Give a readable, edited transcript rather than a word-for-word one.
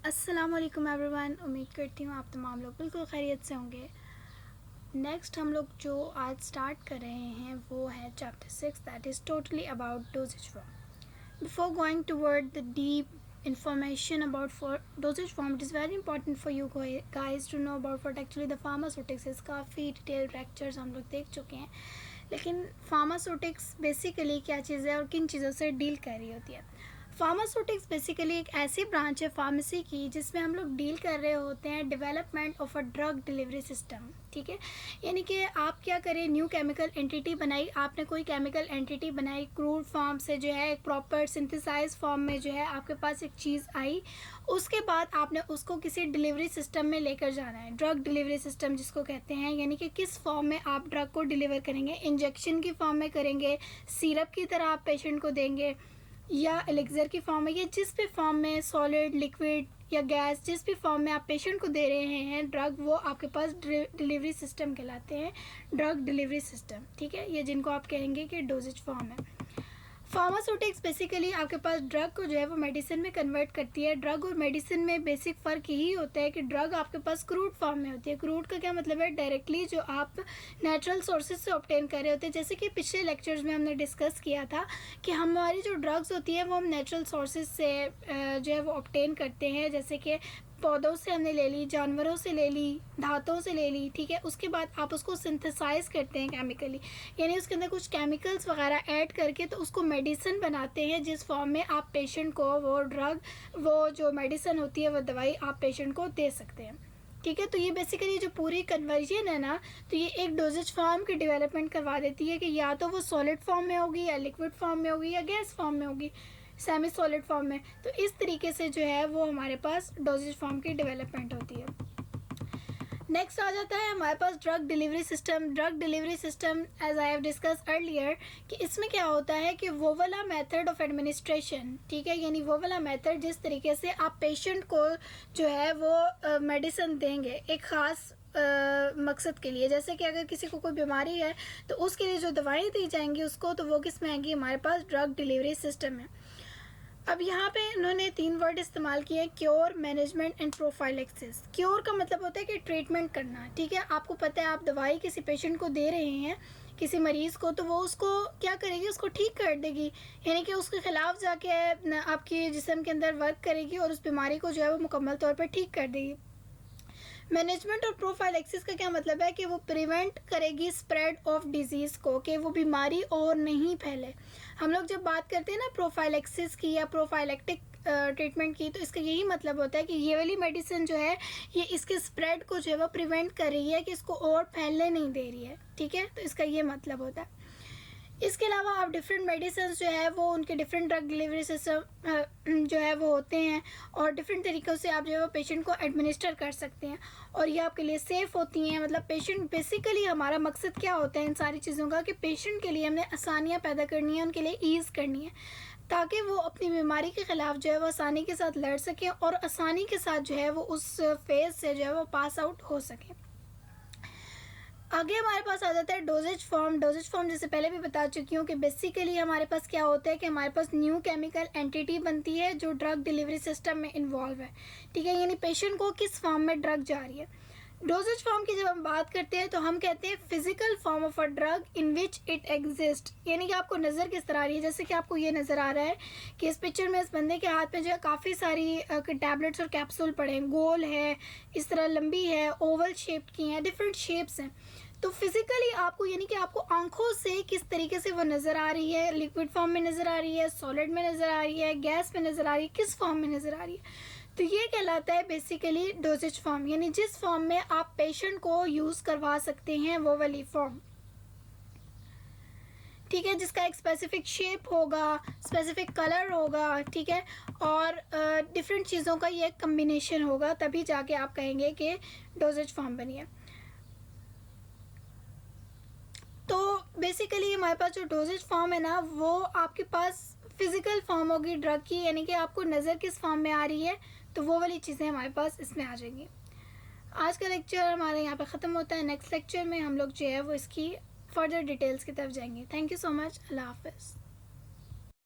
अस्सलामुअलैकुम एवरीवन। उम्मीद करती हूँ आप तमाम लोग बिल्कुल खैरियत से होंगे। नेक्स्ट हम लोग जो आज स्टार्ट कर रहे हैं वो है chapter 6 that is totally about doses form. Before going toward the deep information about for dosage form, it is very important for you guys to know about what actually the pharmaceutics is। काफ़ी detail lectures हम लोग देख चुके हैं, लेकिन pharmaceutics basically क्या चीज़ है और किन चीज़ों से डील कर रही होती है। फार्मास्यूटिक्स बेसिकली एक ऐसी ब्रांच है फार्मेसी की जिसमें हम लोग डील कर रहे होते हैं development of a drug delivery system. ठीक है, यानी कि आप क्या करें, न्यू केमिकल एंटिटी बनाई, आपने कोई केमिकल एंटिटी बनाई क्रूड फॉर्म से, जो है एक प्रॉपर सिंथेसाइज फॉर्म में जो है आपके पास एक चीज़ आई, उसके बाद आपने उसको किसी डिलीवरी सिस्टम में लेकर जाना है। ड्रग डिलीवरी सिस्टम जिसको कहते हैं, यानी कि किस फॉर्म में आप ड्रग को डिलीवर करेंगे, इंजेक्शन की फॉर्म में करेंगे, सिरप की तरह आप पेशेंट को देंगे, या एलिक्सर की फॉर्म में, या जिस भी फॉर्म में, सॉलिड, लिक्विड या गैस, जिस भी फॉर्म में आप पेशेंट को दे रहे हैं ड्रग, वो आपके पास डिलीवरी सिस्टम कहलाते हैं, ड्रग डिलीवरी सिस्टम। ठीक है, ये जिनको आप कहेंगे कि डोजेज फॉर्म है। फार्मास्यूटिक्स बेसिकली आपके पास ड्रग को जो है वो मेडिसिन में कन्वर्ट करती है। ड्रग और मेडिसिन में बेसिक फ़र्क यही होता है कि ड्रग आपके पास क्रूड फॉर्म में होती है। क्रूड का क्या मतलब है, डायरेक्टली जो आप नेचुरल सोर्सेज से ऑब्टेन कर रहे होते हैं। जैसे कि पिछले लेक्चर्स में हमने डिस्कस किया था कि हमारी जो ड्रग्स होती है वो हम नेचुरल सोर्सेज से जो है वो ऑब्टेन करते हैं। जैसे कि पौधों से हमने ले ली, जानवरों से ले ली, धातुओं से ले ली। ठीक है, उसके बाद आप उसको सिंथेसाइज करते हैं केमिकली, यानी उसके अंदर कुछ केमिकल्स वगैरह ऐड करके तो उसको मेडिसिन बनाते हैं, जिस फॉर्म में आप पेशेंट को वो ड्रग, वो जो मेडिसिन होती है, वो दवाई आप पेशेंट को दे सकते हैं। ठीक है, तो ये बेसिकली जो पूरी कन्वर्जन है ना, तो ये एक डोजेज फॉर्म की डेवलपमेंट करवा देती है कि या तो वो सॉलिड फॉर्म में होगी, या लिक्विड फॉर्म में होगी, या गैस फॉर्म में होगी, सेमी सॉलिड फॉर्म में। तो इस तरीके से जो है वो हमारे पास डोजेज फॉर्म की डेवलपमेंट होती है। नेक्स्ट आ जाता है हमारे पास drug delivery system. Drug delivery system as I have discuss earlier कि इसमें क्या होता है कि वो वाला मेथड ऑफ एडमिनिस्ट्रेशन, ठीक है, यानी वो वाला मेथड जिस तरीके से आप पेशेंट को जो है वो मेडिसिन देंगे एक ख़ास मकसद के लिए। जैसे कि अगर किसी को कोई बीमारी है तो उसके लिए जो दवाएं दी जाएंगी उसको, तो वो किस में आएंगी, हमारे पास ड्रग डिलीवरी सिस्टम में। अब यहाँ पे इन्होंने 3 वर्ड इस्तेमाल किए हैं, cure, management and prophylaxis. Cure का मतलब होता है कि ट्रीटमेंट करना। ठीक है, आपको पता है आप दवाई किसी पेशेंट को दे रहे हैं, किसी मरीज़ को, तो वो उसको क्या करेगी, उसको ठीक कर देगी, यानी कि उसके खिलाफ जाके आपके जिस्म के अंदर वर्क करेगी और उस बीमारी को जो है वो मुकम्मल तौर पर ठीक कर देगी। मैनेजमेंट और प्रोफाइलेक्सिस का क्या मतलब है कि वो प्रिवेंट करेगी स्प्रेड ऑफ डिजीज़ को, कि वो बीमारी और नहीं फैले। हम लोग जब बात करते हैं ना प्रोफाइलेक्सिस की या प्रोफाइलेक्टिक ट्रीटमेंट की, तो इसका यही मतलब होता है कि ये वाली मेडिसिन जो है ये इसके स्प्रेड को जो है वो प्रिवेंट कर रही है, कि इसको और फैलने नहीं दे रही है। ठीक है, तो इसका ये मतलब होता है। इसके अलावा आप डिफरेंट मेडिसिन जो है वो उनके डिफरेंट ड्रग डिलीवरी सिस्टम जो है वो होते हैं, और डिफरेंट तरीक़ों से आप जो है वो पेशेंट को एडमिनिस्टर कर सकते हैं, और ये आपके लिए सेफ़ होती हैं। मतलब पेशेंट, बेसिकली हमारा मकसद क्या होता है इन सारी चीज़ों का, कि पेशेंट के लिए हमने आसानियाँ पैदा करनी है, उनके लिए ईज़ करनी है, ताकि वो अपनी बीमारी के ख़िलाफ़ जो है वो आसानी के साथ लड़ सकें और आसानी के साथ जो है वो उस फेज़ से जो है वो पास आउट हो सकें। आगे हमारे पास आ जाता है डोजेज फॉर्म। डोजेज फॉर्म जैसे पहले भी बता चुकी हूँ कि बेसिकली हमारे पास क्या होता है कि हमारे पास न्यू केमिकल एंटिटी बनती है जो ड्रग डिलीवरी सिस्टम में इन्वॉल्व है। ठीक है, यानी पेशेंट को किस फॉर्म में ड्रग जा रही है। डोजेज फॉर्म की जब हम बात करते हैं तो हम कहते हैं physical form of a drug in which it exist, यानी कि आपको नज़र किस तरह आ रही है। जैसे कि आपको ये नज़र आ रहा है कि इस पिक्चर में इस बंदे के हाथ में जो है काफ़ी सारी टैबलेट्स और कैप्सूल पड़े हैं, गोल है, इस तरह लंबी है, ओवल शेप की हैं, डिफरेंट शेप्स हैं। तो फिजिकली आपको, यानी कि आपको आंखों से किस तरीके से वो नज़र आ रही है, लिक्विड फॉर्म में नज़र आ रही है, सॉलिड में नज़र आ रही है, गैस में नज़र आ रही है, किस फॉर्म में नज़र आ रही है, तो ये कहलाता है बेसिकली डोजेज फॉर्म, यानी जिस फॉर्म में आप पेशेंट को यूज़ करवा सकते हैं वो वाली फॉर्म। ठीक है, जिसका एक स्पेसिफिक शेप होगा, स्पेसिफिक कलर होगा। ठीक है, और डिफरेंट चीज़ों का ये कम्बिनेशन होगा, तभी जाके आप कहेंगे कि डोजेज फॉर्म बनी है। तो बेसिकली हमारे पास जो डोजेज फॉर्म है ना, वो आपके पास फिज़िकल फॉर्म होगी ड्रग की, यानी कि आपको नज़र किस फॉर्म में आ रही है, तो वो वाली चीज़ें हमारे पास इसमें आ जाएंगी। आज का लेक्चर हमारे यहाँ पे ख़त्म होता है। नेक्स्ट लेक्चर में हम लोग जो है वो इसकी फर्दर डिटेल्स की तरफ जाएंगे। Thank you so much. अल्लाह हाफ़िज़।